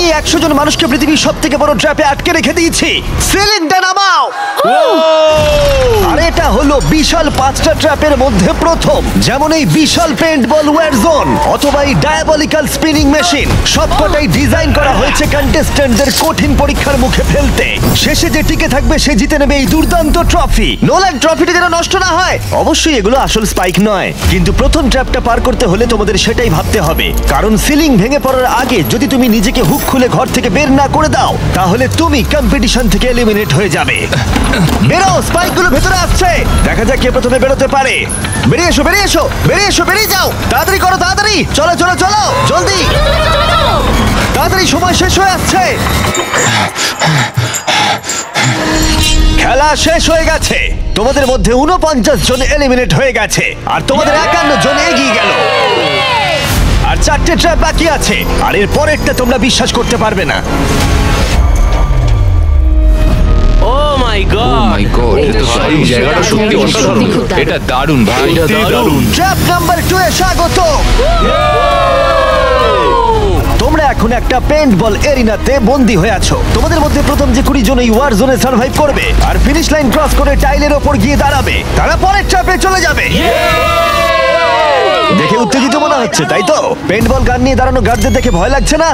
আমি 100 জন মানুষকে পৃথিবীর সবথেকে বড় ট্র্যাপে আটকে রেখে দিয়েছি। সিলিংটা নামাও। আর এটা হলো বিশাল 5টা ট্র্যাপের মধ্যে প্রথম, যেমন এই বিশাল পেইন্টবল ওয়্যার জোন অথবা এই ডায়াবলিক্যাল স্পিনিং মেশিন। সবকটাই ডিজাইন করা হয়েছে কন্টেস্ট্যান্টদের কঠিন পরীক্ষার মুখে ফেলতে। শেষে যে টিকে থাকবে সে জিতে নেবে এই দুর্দান্ত ট্রফি। নোলান, ট্রফিটা যেন নষ্ট না হয়। অবশ্যই এগুলো আসল স্পাইক নয়, কিন্তু প্রথম ট্র্যাপটা পার করতে হলে তোমাদের সেটাই ভাবতে হবে, কারণ সিলিং ভেঙে পড়ার আগে যদি তুমি নিজেকে হুক খুলে ঘর থেকে বের না করে দাও তাহলে তুমি কম্পিটিশন থেকে এলিমিনেট হয়ে যাবে। বেরো, স্পাইকগুলো ভেতরে আসছে। দেখা যাক কে প্রথমে বেরোতে পারে। বেরিয়ে এসো, বেরিয়ে এসো, বেরিয়ে এসো, বেরিয়ে যাও। তাড়াতাড়ি করো, তাড়াতাড়ি। চলো চলো চলো, জলদি, তাড়াতাড়ি, সময় শেষ হয়ে আসছে। খেলা শেষ হয়ে গেছে। তোমাদের মধ্যে 49 জন এলিমিনেট হয়ে গেছে আর তোমাদের 51 জন এগিয়ে গেল। আর 4টে ট্র্যাপ বাকি আছে, আর এর পরেরটা তোমরা বিশ্বাস করতে পারবে না। ও মাই গড, এই জায়গাটা সত্যি অসাধারণ। এটা দারুণ ভাই, এটা দারুণ। ট্র্যাপ নাম্বার 2 এ স্বাগত। তোমরা এখন একটা পেইন্টবল এরিনাতে বন্দী হয়ে আছো। তোমাদের মধ্যে প্রথম যে 20 জন এই ওয়ার জোনে সার্ভাইভ করবে আর ফিনিশ লাইন ক্রস করে টাইলের ওপর গিয়ে দাঁড়াবে, তারা পরের ট্র্যাপে চলে যাবে। দেখে উত্তেজিত মনে হচ্ছে, তাই তো? পেইন্টবল গান নিয়ে দাঁড়ানো গার্ডদের দেখে ভয় লাগছে না?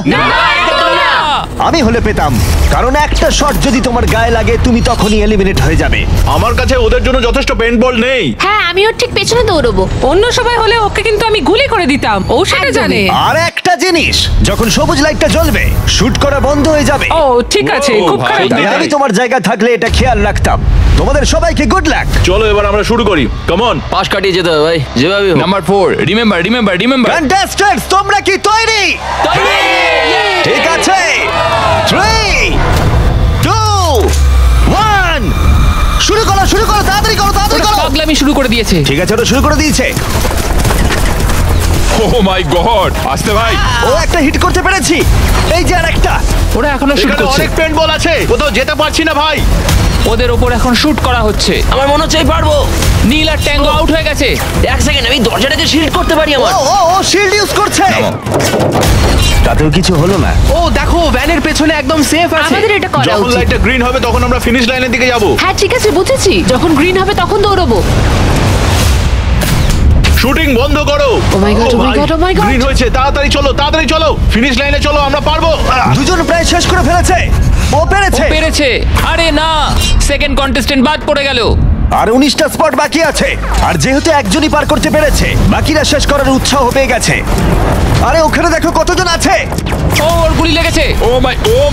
আমি হলে পেতাম, কারণ একটা শট যদি তোমার গায়ে লাগে তুমি তখনই এলিমিনেট হয়ে যাবে। আমার কাছে ওদের জন্য যথেষ্ট পেইন্টবল নেই। হ্যাঁ, আমি ওর ঠিক পেছনে দৌড়বো। অন্য সবাই হলে ওকে কিন্তু আমি গুলি করে দিতাম, ও সেটা জানে। আর একটা জিনিস, যখন সবুজ লাইটটা জ্বলবে শুট করা বন্ধ হয়ে যাবে। ও ঠিক আছে, ও, খুব ভাই, খারাপ। তাই আমি তোমার জায়গা থাকলে এটা খেয়াল রাখতাম। তোমাদের সবাইকে গুড লাক। চলো এবার আমরা শুরু করি, কাম অন। পাশ কাটিয়ে যেতে হবে ভাই, যেভাবে হোক। Number 4, remember remember remember. Contestants, তোমরা কি তৈরি? ঠিক আছে, 3, 2, 1, শুরু করো, শুরু করো, তাড়াতাড়ি করো, তাড়াতাড়ি করো। পাগলামি শুরু করে দিয়েছে। ঠিক আছে, ওটা শুরু করে দিয়েছে। ও মাই গড, আসতে ভাই। ও একটা হিট করতে পেরেছি। এই যে আরেকটা। ওরা এখনো শুট এখানে করছে। অনেক পেইন্টবল আছে, কোথাও যেতে পারছি না ভাই। ওদের ওপর এখন শুট করা হচ্ছে। আমার মনে হচ্ছে আমি পারবো। নীল আর ট্যাঙ্গো আউট হয়ে গেছে। এক সেকেন্ড, আমি দরজাটাকে শিল্ড করতে পারি ও আমার। ও ও শিল্ড ইউজ করছে। তাতেও কিছু হলো না। ও দেখো, ভ্যানের পেছনে একদম সেফ আছে। আমাদের এটা করা যখন উচিত। লাইটটা গ্রিন হবে তখন আমরা ফিনিশ লাইনের দিকে যাব। হ্যাঁ ঠিক আছে, বুঝেছি। যখন গ্রিন হবে তখন দৌড়বো। শুটিং বন্ধ করো। Oh my God, oh my God, oh my God. Green হয়েছে, তাড়াতাড়ি চলো, তাড়াতাড়ি চলো, ফিনিশ লাইনে চলো, আমরা পারবো। দুজন প্রায় শেষ করে ফেলেছে। ও ও পেরেছে। পেরেছে। আরে না, সেকেন্ড কন্টেস্টেন্ট বাদ পড়ে গেল। আর 19টা স্পট বাকি আছে। আর যেহেতু একজনই পার করতে পেরেছে, বাকিরা শেষ করার উৎসাহ পেয়ে গেছে। আরে ওখানে দেখো কতজন আছে। ও, ওর গুলি লেগেছে। ও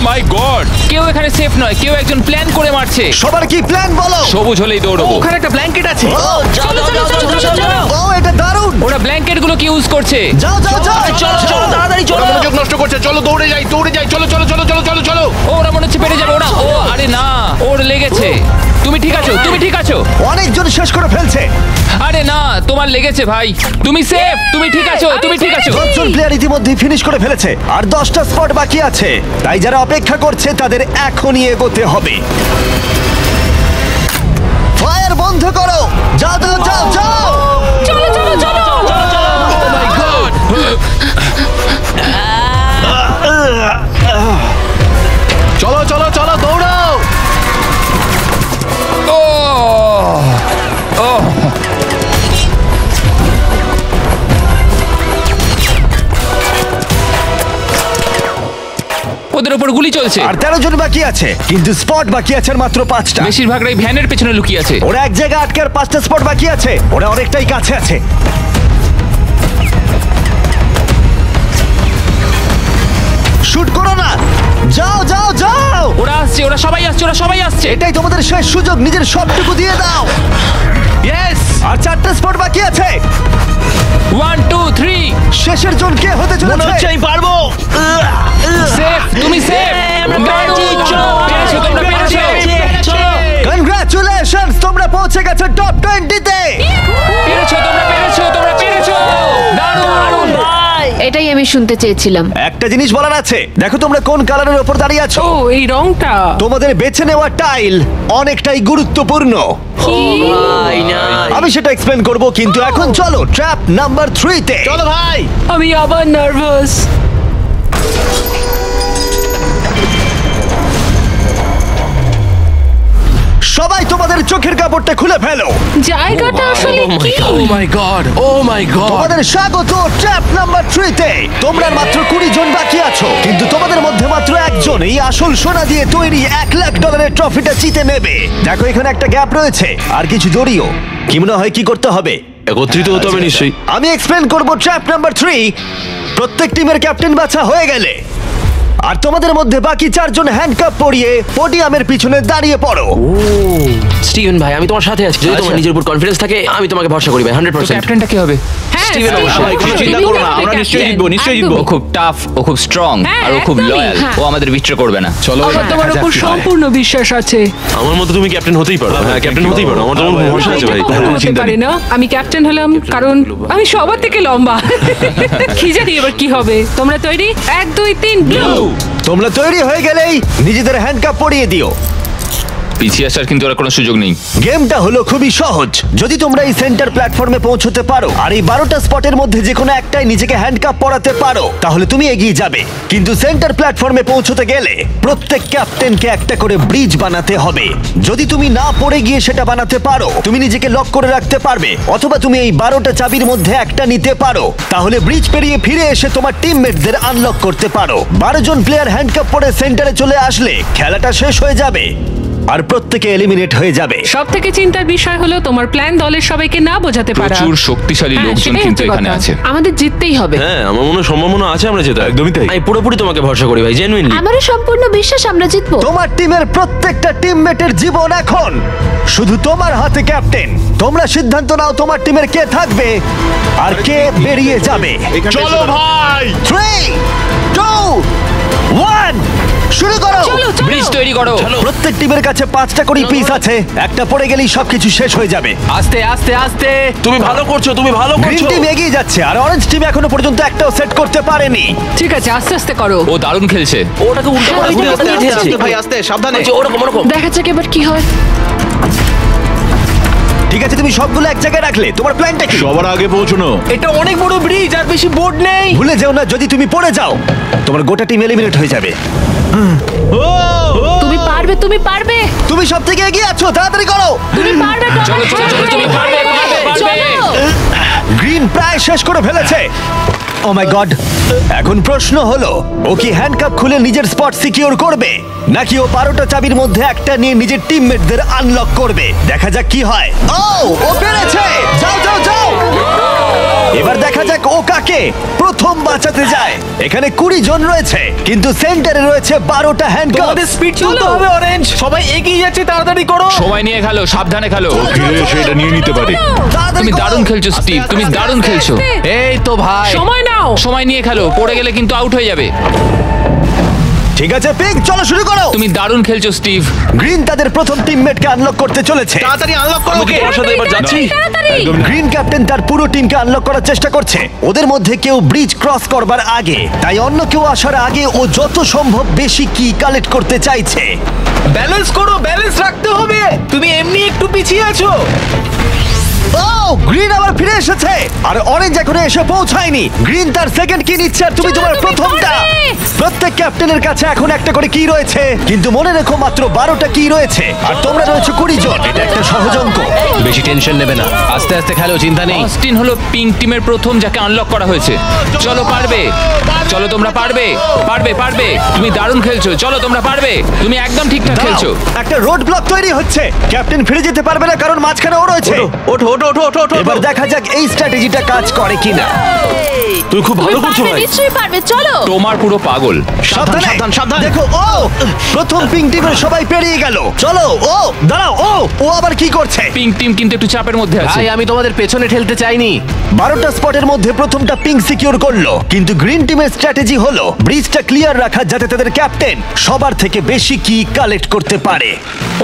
মাই গড। কেউ এখানে সেফ নয়, কেউ একজন প্ল্যান করে মারছে। সবার কি প্ল্যান বলো? সবুজ হলেই দৌড়বো। ওখানে একটা ব্ল্যাঙ্কেট আছে। ও, চলো চলো চলো চলো চলো। ও এটা দারুণ। ওরা ব্ল্যাঙ্কেট গুলো কি ইউজ করছে? যাও যাও যাও। চলো চলো তাড়াতাড়ি চলো। ওরা মনোযোগ নষ্ট করছে, চলো দৌড়ে যাই, দৌড়ে যাই, চলো চলো চলো চলো চলো চলো। ও, ওরা মনে হচ্ছে পেরে যাবে। ওরা, ও আরে না, ওর লেগেছে। তুমি ঠিক আছো, তুমি ঠিক আছো। অনেকজন শেষ করে ফেলছে। আরে না, তোমার লেগেছে ভাই। তুমি সেফ, তুমি ঠিক আছো, তুমি ঠিক আছো। 10 জন প্লেয়ার ইতিমধ্যে ফিনিশ করে ফেলেছে আর 10টা স্পট বাকি আছে। তাই যারা অপেক্ষা করছে তাদের এখনই এগোতে হবে। ফায়ার বন্ধ করো। যাও যাও যাও যাও। চলো চলো চলো। ও মাই গড। চলো চলো চলো, দৌড়াও। ও ও ওদের ওপর গুলি চলছে। আর 13 জন বাকি আছে, কিন্তু স্পট বাকি আছে আর মাত্র 5টা। বেশিরভাগরাই ভ্যানের পেছনে লুকিয়ে আছে। ওরা এক জায়গায় আটকে আর 5টা স্পট বাকি আছে। ওরা অনেকটাই কাছে আছে। শুট করো না। যাও যাও যাও। ওরা আসছে, ওরা সবাই আসছে, ওরা সবাই আসছে। এটাই তোমাদের শেষ সুযোগ, নিজের সবটুকু দিয়ে দাও। ইয়েস। আর 4টা স্পট বাকি আছে। 1 2 3। শেষের জন কে হতে মনে চলেছে? হচ্ছে আমি পারবো। সেফ, তুমি সেফ। পেরেছো, তোমরা পেরেছো। কনগ্রাচুলেশনস, তোমরা পৌঁছে গেছো টপ 20 তে। পেরেছো, তোমরা পেরেছো, তোমরা পেরেছো। দারুণ ভাই। এটাই আমি শুনতে চেয়েছিলাম। একটা জিনিস বলার আছে, দেখো তোমরা কোন কালারের উপর দাঁড়িয়ে আছো। ও, এই রংটা। তোমাদের বেছে নেওয়া টাইল অনেকটাই গুরুত্বপূর্ণ। ভাই না। আমি সেটা এক্সপ্লেন করব, কিন্তু এখন চলো ট্র্যাপ নাম্বার 3 তে। চলো ভাই। আমি আবার নার্ভাস। কাপড়টা খুলে ফেলো। জায়গাটা আসলে কি? ও মাই গড, ও মাই গড। তোমাদের স্বাগত ট্র্যাপ নাম্বার 3 তে। তোমরা মাত্র 20 জন বাকি আছো, কিন্তু তোমাদের মধ্যে মাত্র একজন এই আসল সোনা দিয়ে তৈরি $1,00,000 ট্রফিটা জিতে নেবে। দেখো এখানে একটা গ্যাপ রয়েছে আর কিছু দড়িও। কি মনে হয় কি করতে হবে? একত্রিত হতে হবে নিশ্চয়ই। আমি এক্সপ্লেন করব ট্র্যাপ নাম্বার 3। প্রত্যেক টিমের ক্যাপ্টেন বাছা হয়ে গেলে আর তোমাদের মধ্যে বাকি 4 জন হ্যান্ডকাপ পরিয়ে পোডিয়ামের পিছনে দাঁড়িয়ে পড়ো। স্টিভেন ভাই আমি তোমার সাথে আছি, যদি তোমার নিজের উপর কনফিডেন্স থাকে আমি তোমাকে ভরসা করি ভাই 100%। ক্যাপ্টেনটা কি হবে? হ্যাঁ, স্টিভেন স্টিভ অবশ্যই। অবশ্যই। কোনো চিন্তা করো না, আমরা নিশ্চয়ই জিতবো, নিশ্চয়ই জিতবো। ও খুব টাফ, ও খুব স্ট্রং, হ্যাঁ, আর ও খুব একদমই, লয়াল। হ্যাঁ। ও আমাদের বিট্রে করবে না। চলো আমার তোমার উপর সম্পূর্ণ বিশ্বাস আছে। আমার মতো তুমি ক্যাপ্টেন হতেই পারো। হ্যাঁ ক্যাপ্টেন হতেই পারো, আমার তো ভরসা আছে ভাই। এটা হতে পারে না। আমি ক্যাপ্টেন হলাম কারণ আমি সবার থেকে লম্বা। কি জানি এবার কি হবে। তোমরা তৈরি? 1 2 3 ব্লু। তোমরা তৈরি হয়ে গেলেই নিজেদের হ্যান্ডকাপ পরিয়ে দিও। পিছিয়ে আসার কিন্তু আর কোনো সুযোগ নেই। গেমটা হলো খুবই সহজ। যদি তোমরা এই সেন্টার প্ল্যাটফর্মে পৌঁছতে পারো আর এই 12টা স্পটের মধ্যে যে কোনো একটাই নিজেকে হ্যান্ডকাপ পরাতে পারো, তাহলে তুমি এগিয়ে যাবে। কিন্তু সেন্টার প্ল্যাটফর্মে পৌঁছতে গেলে প্রত্যেক ক্যাপ্টেনকে একটা করে ব্রিজ বানাতে হবে। যদি তুমি না পড়ে গিয়ে সেটা বানাতে পারো, তুমি নিজেকে লক করে রাখতে পারবে, অথবা তুমি এই 12টা চাবির মধ্যে একটা নিতে পারো। তাহলে ব্রিজ পেরিয়ে ফিরে এসে তোমার টিমমেটদের আনলক করতে পারো। 12 জন প্লেয়ার হ্যান্ডকাপ পরে সেন্টারে চলে আসলে খেলাটা শেষ হয়ে যাবে আর প্রত্যেকে এলিমিনেট হয়ে যাবে। সব থেকে চিন্তার বিষয় হলো তোমার প্ল্যান দলের সবাইকে না বোঝাতে পারা। প্রচুর শক্তিশালী হ্যাঁ, লোকজন সেটাই কিন্তু হচ্ছে এখানে কথা। আছে। আমাদের জিততেই হবে। হ্যাঁ আমার মনে হয় সম্ভাবনা আছে আমরা যেতে। একদমই তাই। আমি পুরোপুরি তোমাকে ভরসা করি ভাই, জেনুইনলি। আমারও সম্পূর্ণ বিশ্বাস আমরা জিতবো। তোমার টিমের প্রত্যেকটা টিমমেটের জীবন এখন শুধু তোমার হাতে ক্যাপ্টেন। তোমরা সিদ্ধান্ত নাও তোমার টিমের কে থাকবে আর কে বেরিয়ে যাবে। চলো ভাই। 3 2 1 শুরু করো। ব্রিজ তৈরি করো। প্রত্যেক টিমের কাছে 5টা করে পিস আছে। একটা পড়ে গেলেই সবকিছু শেষ হয়ে যাবে। আস্তে আস্তে আস্তে। তুমি ভালো করছো, তুমি ভালো গ্রিন করছো। টিম এগিয়ে যাচ্ছে আর অরেঞ্জ টিম এখনো পর্যন্ত একটাও সেট করতে পারেনি। ঠিক আছে আস্তে আস্তে করো। ও দারুণ খেলছে। ওটাকে উল্টো করে ঘুরে আস্তে আস্তে ঠেলছে। আস্তে ভাই, আস্তে সাবধানে। বলছি, ওরকম ওরকম। দেখা যাক এবার কি হয়। ঠিক আছে, তুমি সবগুলো এক জায়গায় রাখলে। তোমার প্ল্যানটা কি? সবার আগে পৌঁছানো। এটা অনেক বড় ব্রিজ আর বেশি বোর্ড নেই। ভুলে যেও না, যদি তুমি পড়ে যাও তোমার গোটা টিম এলিমিনেট হয়ে যাবে। তুমি পারবে, তুমি পারবে, তুমি সব থেকে এগিয়ে আছো, তাড়াতাড়ি করো। তুমি পারবে। চলো, চলো, চলো, তুমি পারবে, পারবে, পারবে। চলো। গ্রিন প্রায় শেষ করে ফেলেছে। ও মাই গড, এখন প্রশ্ন হলো ও কি হ্যান্ডকাপ খুলে নিজের স্পট সিকিউর করবে, নাকি ও 12টা চাবির মধ্যে একটা নিয়ে নিজের টিমমেটদের আনলক করবে। দেখা যাক কি হয়। ও পেরেছে। যাও যাও যাও। এবার দেখা যাক ও কাকে প্রথম বাঁচাতে যায়। এখানে 20 জন রয়েছে, কিন্তু সেন্টারে রয়েছে 12টা হ্যান্ডকাপ। তোমাদের স্পিড তুলতে হবে অরেঞ্জ। সবাই এগিয়ে যাচ্ছে, তাড়াতাড়ি করো। সময় নিয়ে খেলো, সাবধানে খেলো। সেটা নিয়ে নিতে পারে। তুমি দারুণ খেলছো স্টিভ, তুমি দারুণ খেলছো। এই তো ভাই। সময় নাও। সময় নিয়ে খেলো, পড়ে গেলে কিন্তু আউট হয়ে যাবে। ঠিক আছে পিঙ্ক, চলো শুরু করো। তুমি দারুণ খেলছো স্টিভ। গ্রিন তাদের প্রথম টিমমেটকে আনলক করতে চলেছে। তাড়াতাড়ি আনলক করো ওকে। তোমার সাথে এবার যাচ্ছি। তাড়াতাড়ি। গ্রিন ক্যাপ্টেন তার পুরো টিমকে আনলক করার চেষ্টা করছে। ওদের মধ্যে কেউ ব্রিজ ক্রস করবার আগে, তাই অন্য কেউ আসার আগে ও যত সম্ভব বেশি কি কালেক্ট করতে চাইছে। ব্যালেন্স করো, ব্যালেন্স রাখতে হবে। তুমি এমনি একটু পিছিয়ে আছো। ও গ্রিন আবার ফিরে এসেছে আর অরেঞ্জ এখনো এসে পৌঁছায়নি। গ্রিন তার সেকেন্ড কি নিচ্ছে আর তুমি চলো, তোমার তুমি প্রথমটা। পারবে। প্রত্যেক ক্যাপ্টেনের কাছে এখন একটা করে কি রয়েছে, কিন্তু মনে রেখো মাত্র 12টা কি রয়েছে আর তোমরা রয়েছে 20 জন। এটা একটা সহজ অঙ্ক। বেশি টেনশন নেবে না, আস্তে আস্তে খেলো, চিন্তা নেই। অস্টিন হলো পিঙ্ক টিমের প্রথম যাকে আনলক করা হয়েছে। চলো পারবে, চলো তোমরা পারবে, পারবে পারবে। তুমি দারুণ খেলছো, চলো তোমরা পারবে। তুমি একদম ঠিকঠাক খেলছো। দাঁড়াও, একটা রোড ব্লক তৈরি হচ্ছে। ক্যাপ্টেন ফিরে যেতে পারবে না কারণ মাঝখানে ও রয়েছে। ওঠো ওঠো ওঠো ওঠো ওঠো। এবার দেখা যাক এই স্ট্র্যাটেজিটা কাজ করে কিনা। তুমি খুব ভালো তুমি করছো পারবে, ভাই। নিশ্চয়ই পারবে। চলো। তোমার পুরো পাগল। সাবধানে, সাবধান, সাবধান। দেখো ও প্রথম পিঙ্ক টিমের সবাই পেরিয়ে গেল। চলো ও দাঁড়াও, ও আবার কি করছে? পিঙ্ক টিম কিন্তু একটু চাপের মধ্যে আছে। ভাই আমি তোমাদের পেছনে ঠেলতে চাইনি। 12টা স্পটের মধ্যে প্রথমটা পিঙ্ক সিকিউর করলো, কিন্তু গ্রিন টিমের স্ট্র্যাটেজি হলো ব্রিজটা ক্লিয়ার রাখা যাতে তাদের ক্যাপ্টেন সবার থেকে বেশি কি কালেক্ট করতে পারে।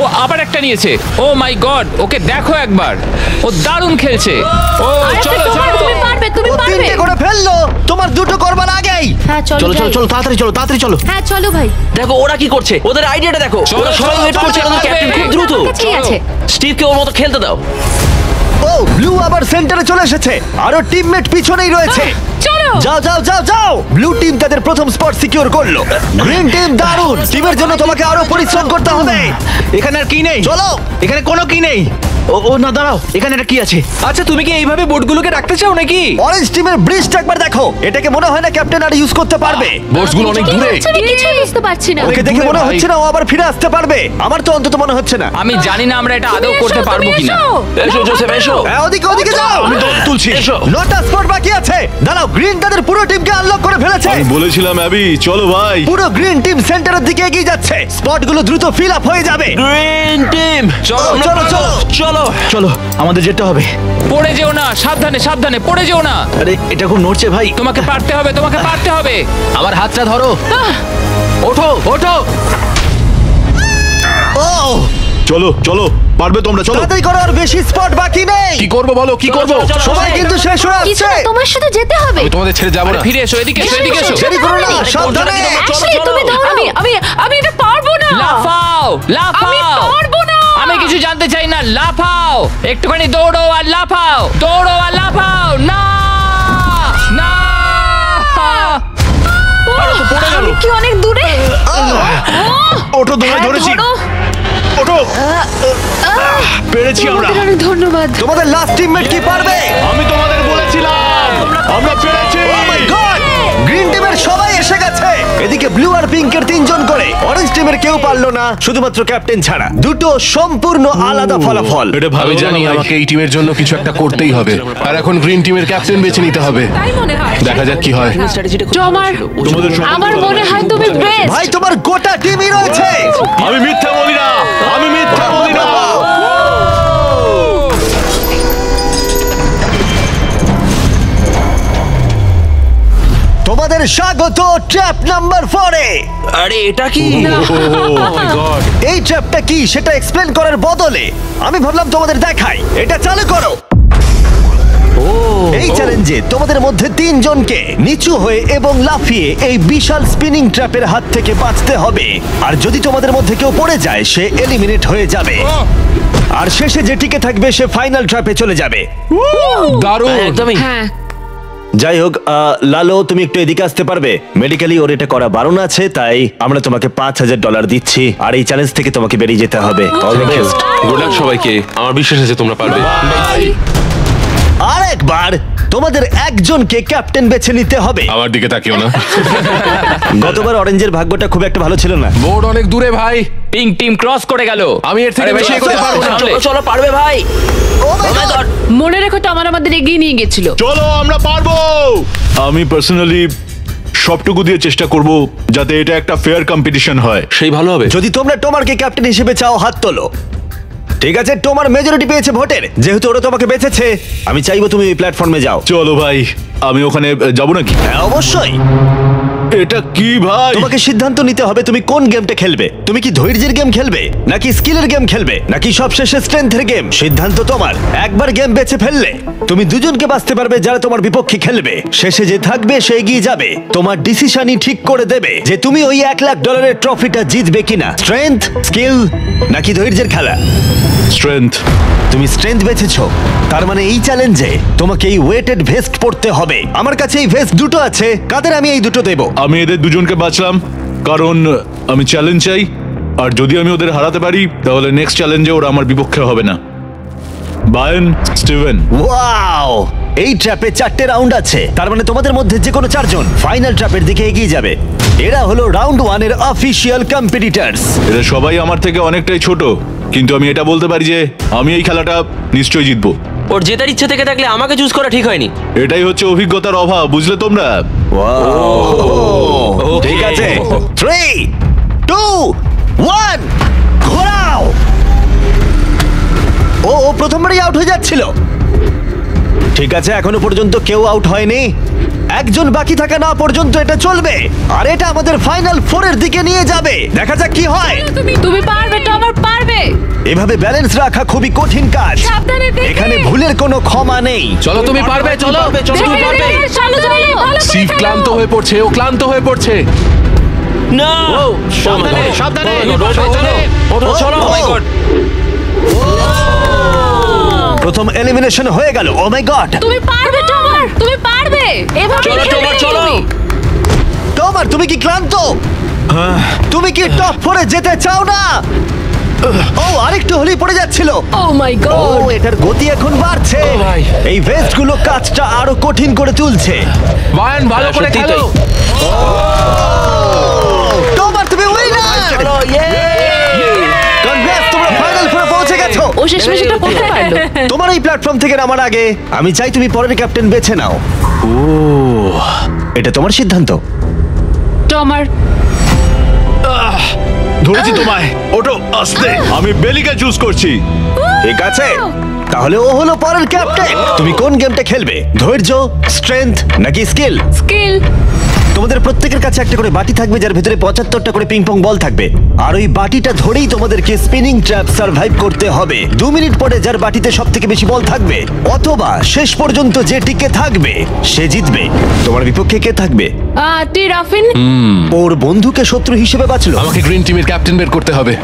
ও আবার একটা নিয়েছে। ও মাই গড, ওকে দেখো একবার, ও দারুণ খেলছে। ও আরেকটা চলো তোমার, চলো। তুমি পারবে, তুমি ও পারবে। 3টে করে ফেললো, তোমার 2টো করবার আগেই। হ্যাঁ চলো চলো চলো যাই। চলো, তাড়াতাড়ি চলো, তাড়াতাড়ি চলো। হ্যাঁ চলো ভাই। দেখো ওরা কি করছে, ওদের আইডিয়াটা দেখো। চলো, ওরা সবাই চলো, ওয়েট করছে, চলো, আমাদের ক্যাপ্টেন খুব দ্রুত। আমার কাছেই আছে। স্টিভকে ওর মতো খেলতে দাও। ও ব্লু আবার সেন্টারে চলে এসেছে, আরো টিমমেট পিছনেই রয়েছে। চলো। যাও যাও যাও যাও। ব্লু টিম তাদের প্রথম স্পট সিকিউর করলো। গ্রিন টিম দারুণ। টিমের জন্য তোমাকে আরো পরিশ্রম করতে হবে। এখানে আর কি নেই। চলো। এখানে কোনো কি নেই। ও না দাঁড়াও, এখানে এটা কি আছে? আচ্ছা তুমি কি এইভাবে বোটগুলোকে রাখতে চাও নাকি? অরেঞ্জ টিমের ব্রিজটা একবার দেখো। এটাকে মনে হয় না ক্যাপ্টেন আর ইউজ করতে পারবে। বোটসগুলো অনেক দূরে। আমি কিছুই বুঝতে পারছি না। ওকে দেখে দূরে মনে ভাই। হচ্ছে না ও আবার ফিরে আসতে পারবে। আমার তো অন্তত মনে হচ্ছে না। আমি জানি না আমরা এটা আদৌ করতে পারবো কিনা। এসো জোসেফ এসো। হ্যাঁ, ওদিকে ওদিকে যাও। আমি দৌড় তুলছি। এসো। নটা স্পট বাকি আছে। দাঁড়াও, গ্রিন তাদের পুরো টিমকে আনলক করে ফেলেছে। আমি বলেছিলাম অ্যাবি, চলো ভাই। পুরো গ্রিন টিম সেন্টারের দিকে এগিয়ে যাচ্ছে। স্পটগুলো দ্রুত ফিল আপ হয়ে যাবে। গ্রিন টিম চলো চলো, চলো চলো। চলো। চলো আমাদের যেতে হবে। পড়ে যেও না, সাবধানে সাবধানে, পড়ে যেও না। আরে এটা খুব নড়ছে ভাই। তোমাকে পারতে হবে, তোমাকে পারতে হবে। আমার হাতটা ধরো। ওঠো ওঠো। ও, চলো চলো, পারবে তোমরা, চলো। তাড়াতাড়ি করো, আর বেশি স্পট বাকি নেই। কি করবো বলো, কি করবো? সময় কিন্তু শেষ হয়ে কিছু আসছে। না, তোমার সাথে যেতে হবে। আমি তোমাদের ছেড়ে যাবো আরে না। ফিরে এসো, এদিকে এসো, এদিকে এসো। দেরি করো না, সাবধানে। অ্যাশলি, তুমি দৌড়াও। আমি এটা পারবো না। লাফাও আমি লাফাও। পারবো না। আমি কিছু জানতে চাই না, লাফাও। একটুখানি দৌড়ো আর লাফাও, দৌড়ো আর লাফাও। না না। আমি কি অনেক দূরে? ওঠো, তোমায় হ্যাঁ, ধরেছি। ধরো। ওঠো। পেরেছি আমরা। তোমাদের অনেক ধন্যবাদ। তোমাদের লাস্ট টিমমেট কি পারবে? আমি তোমাদের বলেছিলাম আমরা পেরেছি। Oh my God! গ্রিন টিমের সবাই এসে গেছে। এদিকে ব্লু আর পিঙ্কের 3 জন করে। অরেঞ্জ টিমের কেউ পারলো না, শুধুমাত্র ক্যাপ্টেন ছাড়া। দুটো সম্পূর্ণ আলাদা ফলাফল। এটা ভালো আমি জানি আমাকে এই টিমের জন্য কিছু একটা করতেই হবে, আর এখন গ্রিন টিমের ক্যাপ্টেন বেছে নিতে হবে। তাই মনে হয়। দেখা যাক কি হয়। স্ট্র্যাটেজিটা তোমার তোমাদের সকলকে আমার ভালো মনে লাগছে। হয় তুমি বেস্ট। ভাই, তোমার গোটা টিমই রয়েছে। আমি মিথ্যা বলি না, আমি মিথ্যা বলি না। তোমাদের স্বাগত ট্র্যাপ নাম্বার 4 এ। আরে এটা কি? এই ট্র্যাপটা কি সেটা এক্সপ্লেন করার বদলে আমি ভাবলাম তোমাদের দেখাই। এটা চালু করো। এই চ্যালেঞ্জে তোমাদের মধ্যে 3 জনকে নিচু হয়ে এবং লাফিয়ে এই বিশাল স্পিনিং ট্র্যাপের হাত থেকে বাঁচতে হবে। আর যদি তোমাদের মধ্যে কেউ পড়ে যায় সে এলিমিনেট হয়ে যাবে। আর শেষে যে টিকে থাকবে সে ফাইনাল ট্র্যাপে চলে যাবে। দারুণ। একদমই। হ্যাঁ, যাই হোক, লালো তুমি একটু এদিকে আসতে পারবে? মেডিকেলি ওর এটা করা বারণ আছে, তাই আমরা তোমাকে $5,000 দিচ্ছি। আর এই চ্যালেঞ্জ থেকে তোমাকে বেরিয়ে যেতে হবে। All the best. Good luck সবাইকে, আমার বিশ্বাস আছে তোমরা পারবে। আর একবার তোমাদের একজনকে ক্যাপ্টেন বেছে নিতে হবে। আমার দিকে তাকিও না। গতবার অরেঞ্জের ভাগ্যটা খুব একটা ভালো ছিল না। বোর্ড অনেক দূরে ভাই, পিঙ্ক টিম ক্রস করে গেল। আমি এর থেকে আরে বেশি ভাই, এগোতে পারবো না। সামলে। চলো পারবে ভাই। Oh my God! মনে রেখো তো আমাদের এগিয়ে নিয়ে গেছিল। চলো, আমরা পারবো। আমি পার্সোনালি সবটুকু দিয়ে চেষ্টা করব যাতে এটা একটা ফেয়ার কম্পিটিশন হয়। সেই ভালো হবে। যদি তোমরা টোমারকে ক্যাপ্টেন হিসেবে চাও হাত তোলো। ঠিক আছে, টোমার মেজরিটি পেয়েছে ভোটের। যেহেতু ওরা তোমাকে বেঁচেছে, আমি চাইবো তুমি এই প্ল্যাটফর্মে যাও। চলো ভাই, আমি ওখানে যাব নাকি? হ্যাঁ, অবশ্যই। এটা কি ভাই? তোমাকে সিদ্ধান্ত নিতে হবে তুমি কোন গেমটা খেলবে। তুমি কি ধৈর্যের গেম খেলবে, নাকি স্কিলের গেম খেলবে, নাকি সবশেষে স্ট্রেংথের গেম? সিদ্ধান্ত তোমার। একবার গেম বেছে ফেললে তুমি দুজনকে বাঁচতে পারবে যারা তোমার বিপক্ষে খেলবে। শেষে যে থাকবে সে এগিয়ে যাবে। তোমার ডিসিশনই ঠিক করে দেবে যে তুমি ওই $1,00,000 ট্রফিটা জিতবে কিনা। স্ট্রেংথ, স্কিল নাকি ধৈর্যের খেলা? স্ট্রেংথ। তুমি স্ট্রেংথ বেছেছো, তার মানে এই চ্যালেঞ্জে তোমাকে এই ওয়েটেড ভেস্ট পরতে হবে। আমার কাছে এই ভেস্ট দুটো আছে, কাদের আমি এই দুটো দেবো। আমি এদের দুজনকে বাঁচলাম কারণ আমি চ্যালেঞ্জ চাই। আর যদি আমি ওদের হারাতে পারি তাহলে নেক্সট চ্যালেঞ্জে ওরা আমার বিপক্ষে হবে না। বায়ন, স্টিভেন। ওয়াও, এই ট্র্যাপে 4টে রাউন্ড আছে, তার মানে তোমাদের মধ্যে যে কোনো 4 জন ফাইনাল ট্র্যাপের দিকে এগিয়ে যাবে। এরা হলো রাউন্ড 1 এর অফিশিয়াল কম্পিটিটরস। এরা সবাই আমার থেকে অনেকটাই ছোট, কিন্তু আমি এটা বলতে পারি যে আমি এই খেলাটা নিশ্চয়ই জিতবো। ওর জেতার ইচ্ছে থেকে থাকলে আমাকে চুজ করা ঠিক হয়নি। এটাই হচ্ছে অভিজ্ঞতার অভাব, বুঝলে তোমরা? ঠিক আছে, 3, 2, 1, ঘোরাও। ও প্রথমবারই আউট হয়ে যাচ্ছিল। ঠিক আছে, এখনো পর্যন্ত কেউ আউট হয়নি। একজন বাকি থাকা না পর্যন্ত এটা চলবে। আর এটা আমাদের ফাইনাল 4 এর দিকে নিয়ে যাবে। দেখা যাক কি হয়। তুমি পারবে, টমার পারবে। এভাবে ব্যালেন্স রাখা খুবই কঠিন কাজ। সাবধানে দেখে। এখানে ভুলের কোনো ক্ষমা নেই। চলো তুমি পারবে, চলো তুমি পারবে। চলো চলো, ভালো করে সিভ খেলো। ক্লান্ত হয়ে পড়ছে, ও ক্লান্ত হয়ে পড়ছে। না সাবধানে সাবধানে। ওঠো চলো। Oh my God! প্রথম এলিমিনেশন হয়ে গেল। ও মাই গড! তুমি পারবে, টমার, তুমি পারবে। এভাবে চলো খেলবে টমার চলো। তুমি। তোমার তুমি কি ক্লান্ত? তুমি কি টপ 4 এ যেতে চাও না? ও আরেকটু হলেই পড়ে যাচ্ছিল। ও মাই ও গড এটার গতি এখন বাড়ছে। ভাই। এই ভেস্ট গুলো কাজটা আরো কঠিন করে তুলছে। বায়ান ভালো করে সত্যিই খেলো। তোমার তুমি উইনার। কনগ্রেস, তোমরা ফাইনাল ফোরে পৌঁছে গেছো। ও শেষমেশ এটা করতে পারলো। তোমার এই প্ল্যাটফর্ম থেকে নামার আগে আমি চাই তুমি পরের ক্যাপ্টেন বেছে নাও। ও এটা তোমার সিদ্ধান্ত। টমার ধরেছি তোমায়। ওটো আস্তে। আমি বেলিকে চুজ করছি। ঠিক আছে, তাহলে ও হলো পরের ক্যাপ্টেন। তুমি কোন গেমটা খেলবে? ধৈর্য, স্ট্রেংথ নাকি স্কিল? স্কিল। তোমাদের প্রত্যেকের কাছে একটা করে বাটি থাকবে যার ভেতরে 75টা করে পিং পং বল থাকবে, আর ওই বাটিটা ধরেই তোমাদেরকে স্পিনিং ট্র্যাপ সার্ভাইভ করতে হবে। 2 মিনিট পরে যার বাটিতে সব থেকে বেশি বল থাকবে অথবা শেষ পর্যন্ত যে টিকে থাকবে সে জিতবে। তোমার বিপক্ষে কে থাকবে? টি রাফিন। ওর বন্ধুকে শত্রু হিসেবে বাঁচলো আমাকে গ্রিন টিমের ক্যাপ্টেন বের করতে হবে।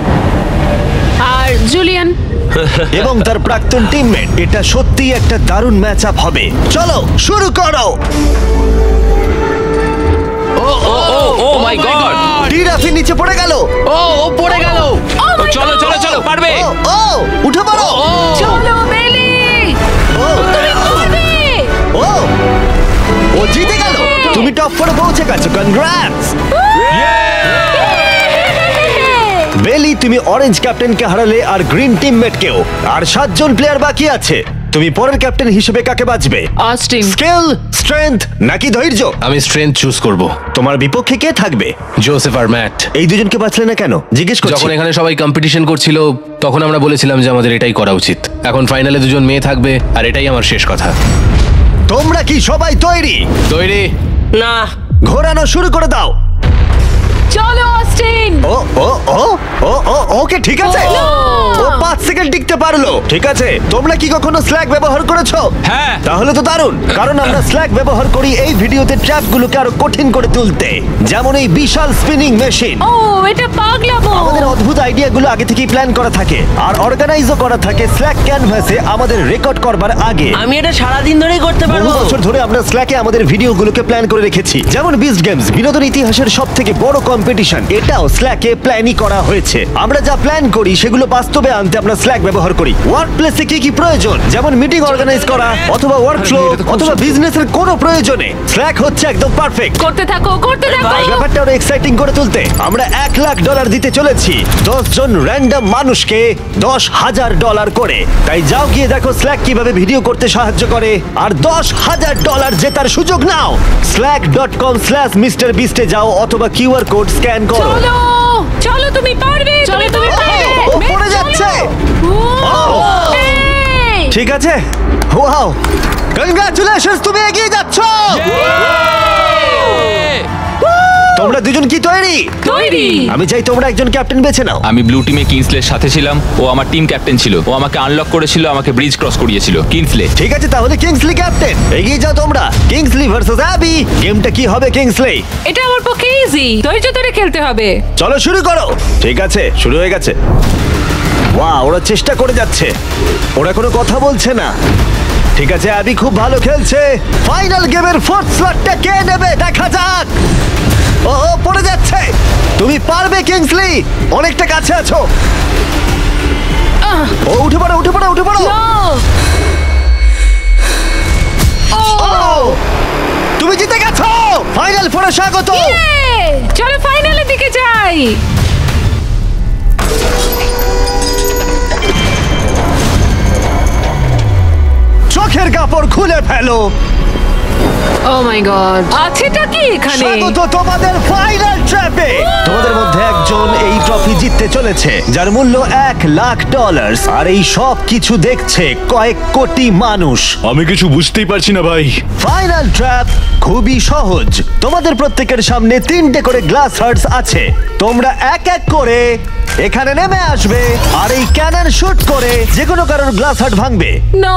আর জুলিয়ান। এবং তার প্রাক্তন টিমমেট। এটা সত্যিই একটা দারুণ ম্যাচ আপ হবে। চলো শুরু করো। ও মাই গড, টিরাফি নিচে পড়ে গেল। ও পড়ে গেল। চলো চলো চলো, পারবে। ও উঠে পড়ো। চলো বেলি। ও তুমি পারবে। ও ও জিতে গেল। তুমি টপ 4 পৌঁছে গেছো। কনগ্রাটস বেলি, তুমি অরেঞ্জ ক্যাপ্টেনকে হারালে আর গ্রিন টিমমেটকেও। আর 7 জন প্লেয়ার বাকি আছে। তুমি পরের ক্যাপ্টেন হিসেবে কাকে বাছবে? অস্টিন। স্কিল, স্ট্রেংথ নাকি ধৈর্য? আমি স্ট্রেংথ চুজ করব। তোমার বিপক্ষে কে থাকবে? জোসেফ আর ম্যাট। এই দুজনকে বাছলে না কেন জিজ্ঞেস করছি। যখন এখানে সবাই কম্পিটিশন করছিল তখন আমরা বলেছিলাম যে আমাদের এটাই করা উচিত। এখন ফাইনালে দুজন মেয়ে থাকবে আর এটাই আমার শেষ কথা। তোমরা কি সবাই তৈরি? তৈরি? না। ঘোরানো শুরু করে দাও। চলো অস্টিন। ও ও ও ও ও ওকে ঠিক আছে। ও! ও 5 সেকেন্ড টিকতে পারলো। ঠিক আছে, তোমরা কি কখনো স্ল্যাগ ব্যবহার করেছো? হ্যাঁ। তাহলে তো দারুণ, কারণ আমরা স্ল্যাগ ব্যবহার করি এই ভিডিওতে ট্র্যাপগুলোকে আরো কঠিন করে তুলতে। যেমন এই বিশাল স্পিনিং মেশিন। ও এটা পাগলামো। আমাদের অদ্ভুত আইডিয়াগুলো আগে থেকেই প্ল্যান করা থাকে আর অর্গানাইজও করা থাকে স্ল্যাক ক্যানভাসে আমাদের রেকর্ড করবার আগে। আমি এটা সারাদিন ধরেই করতে বহু পারবো। বছর ধরে আমরা স্ল্যাকে আমাদের ভিডিওগুলোকে প্ল্যান করে রেখেছি। যেমন বিস্ট গেমস, বিনোদন ইতিহাসের সব থেকে বড় কম্পিটিশন, এটাও স্ল্যাকে প্ল্যানই করা হয়েছে। আমরা যা প্ল্যান করি সেগুলো বাস্তবে আনতে আমরা স্ল্যাক ব্যবহার করি। ওয়ার্ক প্লেসে কি কি প্রয়োজন, যেমন মিটিং অর্গানাইজ করা অথবা ওয়ার্ক ফ্লো অথবা বিজনেসের কোনো প্রয়োজনে স্ল্যাক হচ্ছে একদম পারফেক্ট। করতে থাকো করতে থাকো। ব্যাপারটা আরো এক্সাইটিং করে তুলতে আমরা $1,00,000 দিতে চলেছি 10 জন র্যান্ডম মানুষকে $10,000 করে। তাই যাও গিয়ে দেখো স্ল্যাক কিভাবে ভিডিও করতে সাহায্য করে আর $10,000 জেতার সুযোগ নাও। slack.com/MrBeast এ যাও অথবা QR কোড স্ক্যান করো। চলো চলো তুমি পারবে। চলো তুমি পারবে। ও পড়ে যাচ্ছে। এই! ঠিক আছে, ওয়াও, কনগ্রাচুলেশনস, তুমি এগিয়ে যাচ্ছ। তোমরা দুজন কি তৈরি? তৈরি। আমি চাই তোমরা একজন ক্যাপ্টেন বেছে নাও। আমি ব্লু টিমে কিংসলের সাথে ছিলাম। ও আমার টিম ক্যাপ্টেন ছিল। ও আমাকে আনলক করেছিল, আমাকে ব্রিজ ক্রস করিয়েছিল। কিংসলে। ঠিক আছে, তাহলে কিংসলি ক্যাপ্টেন। এগিয়ে যাও তোমরা। Kingsley versus Abby. গেমটা কি হবে কিংসলি? এটা আমার পক্ষে ইজি। ধৈর্য ধরে খেলতে হবে। চলো শুরু করো। ঠিক আছে, শুরু হয়ে গেছে। ওয়াও, ওরা চেষ্টা করে যাচ্ছে। ওরা কোনো কথা বলছে না। ঠিক আছে, অ্যাবি খুব ভালো খেলছে। ফাইনাল গেমের 4th স্লটটা কে নেবে দেখা যাক। ও ও, পড়ে যাচ্ছে। তুমি পারবে কিংসলি, অনেকটা কাছে আছো। ও উঠে পড়ো উঠে পড়ো উঠে পড়ো। ও, তুমি জিতে গেছো। ফাইনাল ফোরে স্বাগত। চলো ফাইনালের দিকে যাই। চোখের কাপড় খুলে ফেলো। ও মাই গড। আছেটা কি এখানে? স্বাগত তোমাদের ফাইনাল ট্র্যাপে। তোমাদের মধ্যে একজন এই ট্রফি জিততে চলেছে যার মূল্য $1,00,000 আর এই সব কিছু দেখছে কয়েক কোটি মানুষ। আমি কিছু বুঝতেই পারছি না ভাই। ফাইনাল ট্র্যাপ খুবই সহজ। তোমাদের প্রত্যেকের সামনে 3টে করে গ্লাস হার্টস আছে। তোমরা এক এক করে এখানে নেমে আসবে আর এই ক্যানন শুট করে যে কোনো কারোর গ্লাস হার্ট ভাঙবে। না।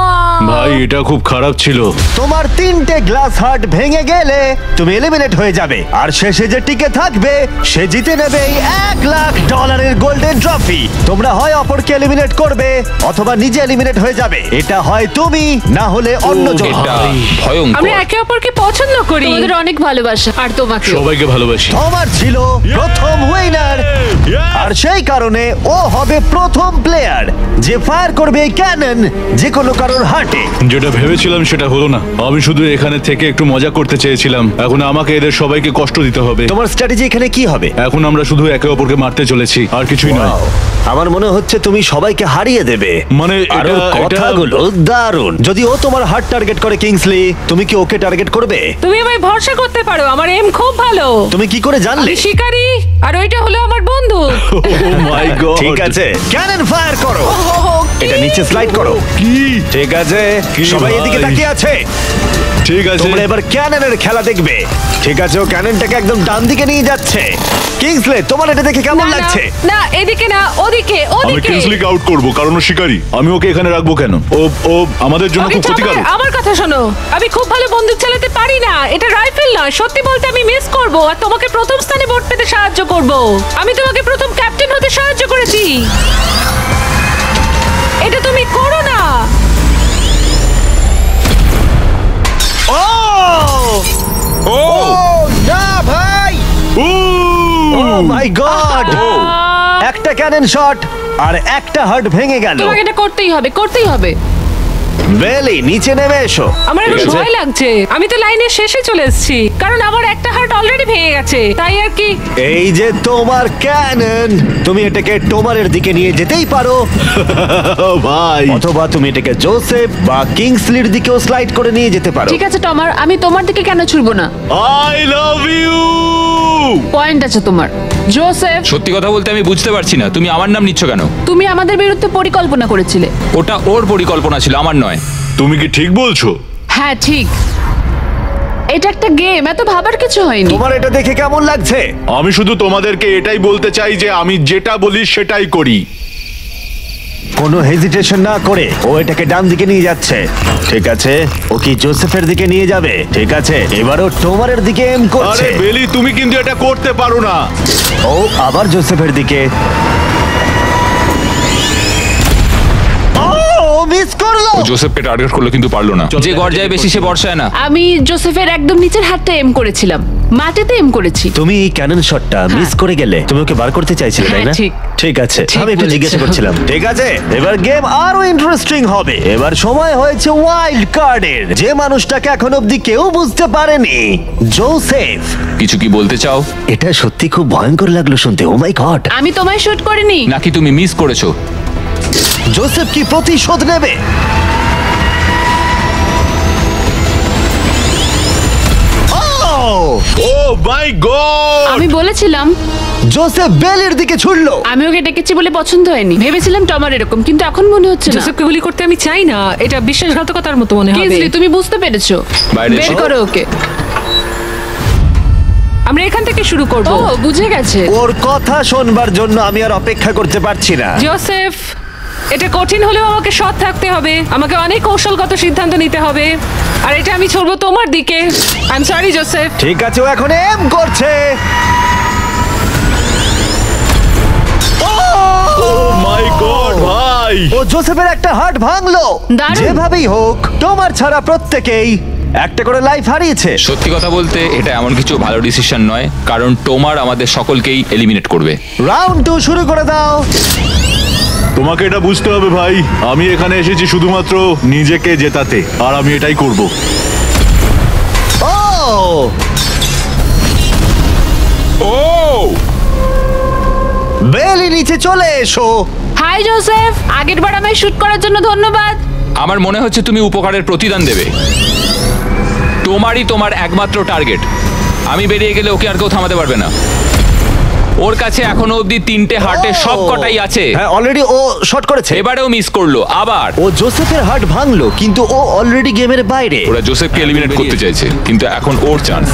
ভাই এটা খুব খারাপ ছিল। তোমার 3টে গ্লাস হার্ট ভেঙে গেলে তুমি এলিমিনেট হয়ে যাবে আর শেষে যে টিকে থাকবে সে জিতে নেবে এই $1,00,000 গোল্ডেন ট্রফি। তোমরা হয় অপরকে এলিমিনেট করবে অথবা নিজে এলিমিনেট হয়ে যাবে। এটা হয় তুমি, না হলে অন্যজন। এটা আমরা ভয়ঙ্কর। একে অপরকে পছন্দ করি। তোমাদের অনেক ভালোবাসা আর তোমাকে। সবাইকে ভালোবাসি। তোমার ছিল প্রথম উইনার আর আর সেই কারণে ও হবে প্রথম প্লেয়ার যে ফায়ার করবে এই ক্যানন যে কোনো কারোর হার্টে। যেটা ভেবেছিলাম সেটা হলো না। আমি শুধু এখানে থেকে একটু মজা করতে চেয়েছিলাম, এখন আমাকে এদের সবাইকে কষ্ট দিতে হবে। তোমার স্ট্র্যাটেজি এখানে কি হবে? এখন আমরা শুধু একে অপরকে মারতে চলেছি, আর কিছুই নয়। Wow, আমার মনে হচ্ছে তুমি সবাইকে হারিয়ে দেবে। মানে আর ওর কথাগুলো দারুণ। যদি ও তোমার হার্ট টার্গেট করে কিংসলি, তুমি কি ওকে টার্গেট করবে? তুমি আমায় ভরসা করতে পারো, আমার এম খুব ভালো। তুমি কি করে জানলে? আমি শিকারী আর ওইটা হলো আমার বন্ধু। Oh my God! ঠিক আছে, ক্যানন ফায়ার করো। এটা নিচে স্লাইড করো। কি? ঠিক আছে, কি সবাই এদিকে ভাই? তাকিয়ে আছে। ঠিক আছে। তোমরা এবার ক্যাননের খেলা দেখবে। ঠিক আছে, ও ক্যাননটাকে একদম ডান দিকে নিয়ে যাচ্ছে। কিংসলে, তোমার এটা দেখে কেমন না, না, লাগছে? না এদিকে না, ওদিকে আমি ওদিকে। কিংসলিকে আউট করব, কারণ ও শিকারী। আমি ওকে এখানে রাখবো কেন? ও আমাদের জন্য ওকে খুব ছাড়ো, ক্ষতিকারক। আমার কথা শোনো, আমি খুব ভালো বন্দুক চালাতে পারি না, এটা রাইফেল নয়। সত্যি বলতে আমি মিস করব আর তোমাকে প্রথম স্থানে ভোট পেতে সাহায্য করব। আমি তোমাকে প্রথম ক্যাপ্টেন হতে সাহায্য করেছি। এটা তুমি করো না। ও না ভাই! ও মাই গড! একটা ক্যানন শট আর একটা হার্ট ভেঙে গেল। তোমাকে এটা করতেই হবে, করতেই হবে। বেলি, নিচে নেমে এসো। আমার একটু ঠিক আছে? ভয় লাগছে, আমি তো লাইনের শেষে চলে এসেছি, কারণ আমার একটা হার্ট অলরেডি ভেঙে গেছে, তাই আর কি। এই যে তোমার ক্যানন, তুমি এটাকে টোমারের দিকে নিয়ে যেতেই পারো, ভাই, অথবা তুমি এটাকে জোসেফ বা কিংসলির দিকেও স্লাইড করে নিয়ে যেতে পারো। ঠিক আছে টমার, আমি তোমার দিকে কেন ছুড়বো না? I love you. পয়েন্ট আছে তোমার। জোসেফ, সত্যি কথা বলতে আমি বুঝতে পারছি না তুমি আমার নাম নিচ্ছ কেন। তুমি আমাদের বিরুদ্ধে পরিকল্পনা করেছিলে। ওটা ওর পরিকল্পনা ছিল, আমার নয়। তুমি কি ঠিক বলছো? হ্যাঁ ঠিক, এটা একটা গেম, এত ভাবার কিছু হয়নি। তোমার এটা দেখে কেমন লাগছে? আমি শুধু তোমাদেরকে এটাই বলতে চাই যে আমি যেটা বলি সেটাই করি। কোনো হেজিটেশন না করে ও এটাকে ডান দিকে নিয়ে যাচ্ছে। ঠিক আছে, ও কি জোসেফের দিকে নিয়ে যাবে? ঠিক আছে, এবারও টোমারের দিকে এম আরে করছে। বেলি, তুমি কিন্তু এটা করতে পারো না। ও আবার জোসেফের দিকে। ও মিস করলো। জোসেফকে টার্গেট করলো কিন্তু পারলো না। যে গর্জায় বেশি সে বর্ষায় না। আমি জোসেফের একদম নিচের হাতটা এম করেছিলাম, মাটিতে এম করেছি। তুমি এই ক্যানন শটটা মিস করে গেলে। তুমি ওকে বার করতে চাইছিলে, তাই না? হ্যাঁ, ঠিক। ঠিক আছে, ঠিক আমি একটু বলেছো। জিজ্ঞাসা করছিলাম। ঠিক আছে, এবার গেম আরো ইন্টারেস্টিং হবে। এবার সময় হয়েছে ওয়াইল্ড কার্ডের। যে মানুষটাকে এখন অব্দি কেউ বুঝতে পারেনি, জোসেফ। কিছু কি বলতে চাও? এটা সত্যি খুব ভয়ঙ্কর লাগলো শুনতে। ও মাই গড! আমি তোমায় শুট করিনি। নাকি তুমি মিস করেছো? জোসেফ কি প্রতিশোধ নেবে? ও মাই গড! আমি বলেছিলাম, জোসেফ বেলের দিকে ছুড়লো। আমি ওকে ডেকেছি বলে পছন্দ হয়নি। ভেবেছিলাম টমার এরকম, কিন্তু এখন মনে হচ্ছে না। জোসেফকে গুলি করতে আমি চাই না, এটা বিশ্বাসঘাতকতার মতো মনে হবে। কিংসলি, তুমি বুঝতে পেরেছো। বাইরে বের এসো। করো ওকে। আমরা এখান থেকে শুরু করব। ও বুঝে গেছে। ওর কথা শোনবার জন্য আমি আর অপেক্ষা করতে পারছি না। জোসেফ, এটা কঠিন হলেও আমাকে সৎ থাকতে হবে, আমাকে অনেক কৌশলগত সিদ্ধান্ত নিতে হবে, আর এটা আমি ছড়বো তোমার দিকে। I am sorry Joseph. ঠিক আছে, ও এখন এম করছে। ও মাই গড ভাই! ও জোসেফের একটা হার্ট ভাঙলো। দারুণ। যেভাবেই হোক, তোমার ছাড়া প্রত্যেকেই একটা করে লাইফ হারিয়েছে। সত্যি কথা বলতে এটা এমন কিছু ভালো ডিসিশন নয়, কারণ টোমার আমাদের সকলকেই এলিমিনেট করবে। রাউন্ড 2 শুরু করে দাও। তোমাকে এটা বুঝতে হবে ভাই, আমি এখানে এসেছি শুধুমাত্র নিজেকে জেতাতে, আর আমি এটাই করব। ও ও বেলি, নিচে চলে এসো। হাই জোসেফ, আগেরবার আমায় শুট করার জন্য ধন্যবাদ। আমার মনে হচ্ছে তুমি উপকারের প্রতিদান দেবে। টোমারই তোমার একমাত্র টার্গেট। আমি বেরিয়ে গেলে ওকে আর কেউ থামাতে পারবে না। ওর কাছে এখনো অবধি 3টে হার্টের সব কটাই আছে। হ্যাঁ, অলরেডি ও শট করেছে। এবারেও মিস করলো আবার। ও জোসেফের হার্ট ভাঙলো, কিন্তু ও অলরেডি গেমের বাইরে। ওরা জোসেফকে এলিমিনেট করতে চাইছে, কিন্তু এখন ওর চান্স।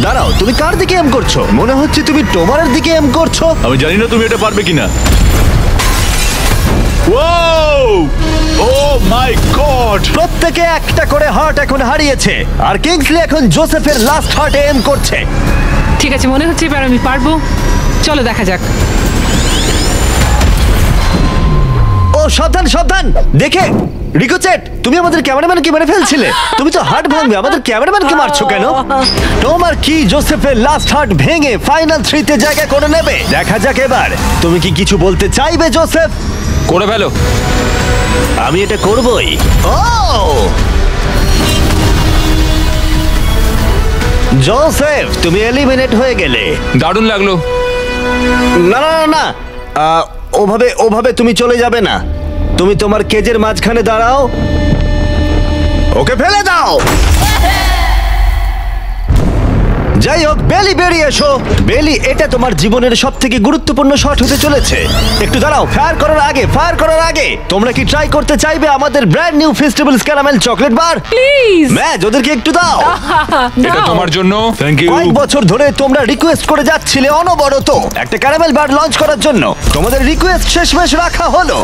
দাঁড়াও, তুমি কার দিকে এম করছো? মনে হচ্ছে তুমি টোমারের দিকে এম করছো। আমি জানি না তুমি এটা পারবে কিনা। ও মাই গড! প্রত্যেকে একটা করে হার্ট এখন হারিয়েছে, আর কিংসলি এখন জোসেফের লাস্ট হার্টে এম করছে। ঠিক আছে, মনে হচ্ছে এবার আমি পারবো। চলো দেখা যাক। ও সাবধান সাবধান, দেখে রিকোচেট, তুমি আমাদের ক্যামেরাম্যানকে মেরে ফেলছিলে। তুমি তো হার্ট ভাঙবে, আমাদের ক্যামেরাম্যানকে মারছো কেন? তোমার কি জোসেফের লাস্ট হার্ট ভেঙে ফাইনাল 3 তে জায়গা করে নেবে? দেখা যাক এবার। তুমি কি কিছু বলতে চাইবে জোসেফ? করে ফেলো। আমি এটা করবই। ও জোসেফ, তুমি এলিমিনেট হয়ে গেলে। দারুণ লাগলো। না না না না, ওভাবে তুমি চলে যাবে না। তুমি তোমার কেজের মাঝখানে দাঁড়াও, ওকে ফেলে দাও। যাই হোক, বেলি বেরিয়ে এসো। বেলি, এটা তোমার জীবনের সব থেকে গুরুত্বপূর্ণ শট হতে চলেছে। একটু দাঁড়াও, ফায়ার করার আগে তোমরা কি ট্রাই করতে চাইবে আমাদের brand new festivals caramel chocolate bar? Please. Match ওদেরকে একটু দাও। এটা তোমার জন্য। Thank you. কয়েক বছর ধরে তোমরা রিকোয়েস্ট করে যাচ্ছিলে অনবরত একটা ক্যারামেল বার লঞ্চ করার জন্য। তোমাদের রিকোয়েস্ট শেষমেশ রাখা হলো।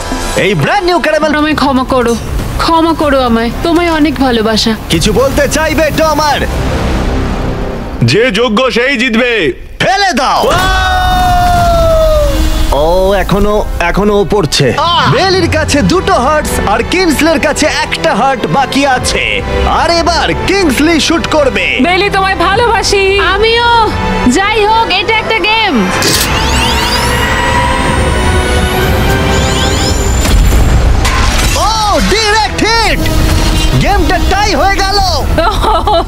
এই ব্র্যান্ড নিউ ক্যারামেল। আমায় ক্ষমা করো আমায়, তোমায় অনেক ভালোবাসা। কিছু বলতে চাইবে তো আমার? যে যোগ্য সেই জিতবে। ফেলে দাও। ও এখনো ও পড়ছে। বেলির কাছে 2টো হার্টস আর কিংসলের কাছে 1টা হার্ট বাকি আছে। আর এবার কিংসলি শুট করবে। বেলি, তোমায় ভালোবাসি। আমিও। যাই হোক, এটা একটা গেম। ও ডাইরেক্ট হিট। গেমটা টাই হয়ে গেল।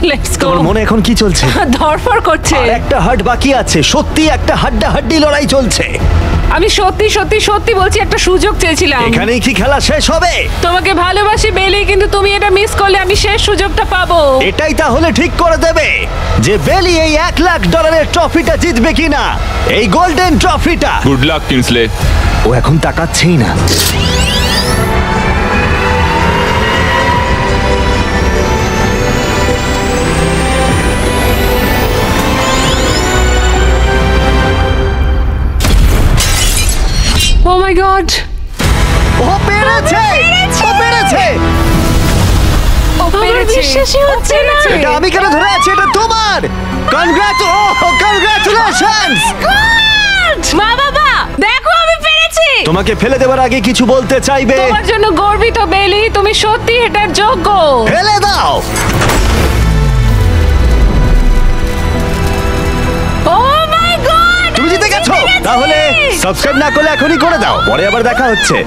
Let's go. তোর মনে এখন কি চলছে? ধরফর করছে। আর একটা হার্ট বাকি আছে। সত্যি একটা হাড্ডাহাড্ডি লড়াই চলছে। আমি সত্যি বলছি, একটা সুযোগ চেয়েছিলাম। এখানেই কি খেলা শেষ হবে? তোমাকে ভালোবাসি বেলি, কিন্তু তুমি এটা মিস করলে আমি শেষ সুযোগটা পাবো। এটাই তাহলে ঠিক করে দেবে যে বেলি এই $1,00,000 ট্রফিটা জিতবে কিনা, এই গোল্ডেন ট্রফিটা। Good luck Kingsley. ও এখন তাকাচ্ছেই না। ও মাই গড, ও পেরেছে। আমার বিশ্বাসই হচ্ছে না। এটা আমি কেন ধরে আছি? এটা তোমার। কনগ্রাচুলেশনস। বাবা, দেখো আমি পেরেছি। তোমাকে ফেলে দেওয়ার আগে কিছু বলতে চাইবে? তোমার জন্য গর্বিত বেলি, তুমি সত্যি এটার যোগ্য। ফেলে দাও। ও মাই গড, তুমি জিতে গেছো। তাহলে সাবস্ক্রাইব না করলে এখনই করে দাও, পরে আবার দেখা হচ্ছে।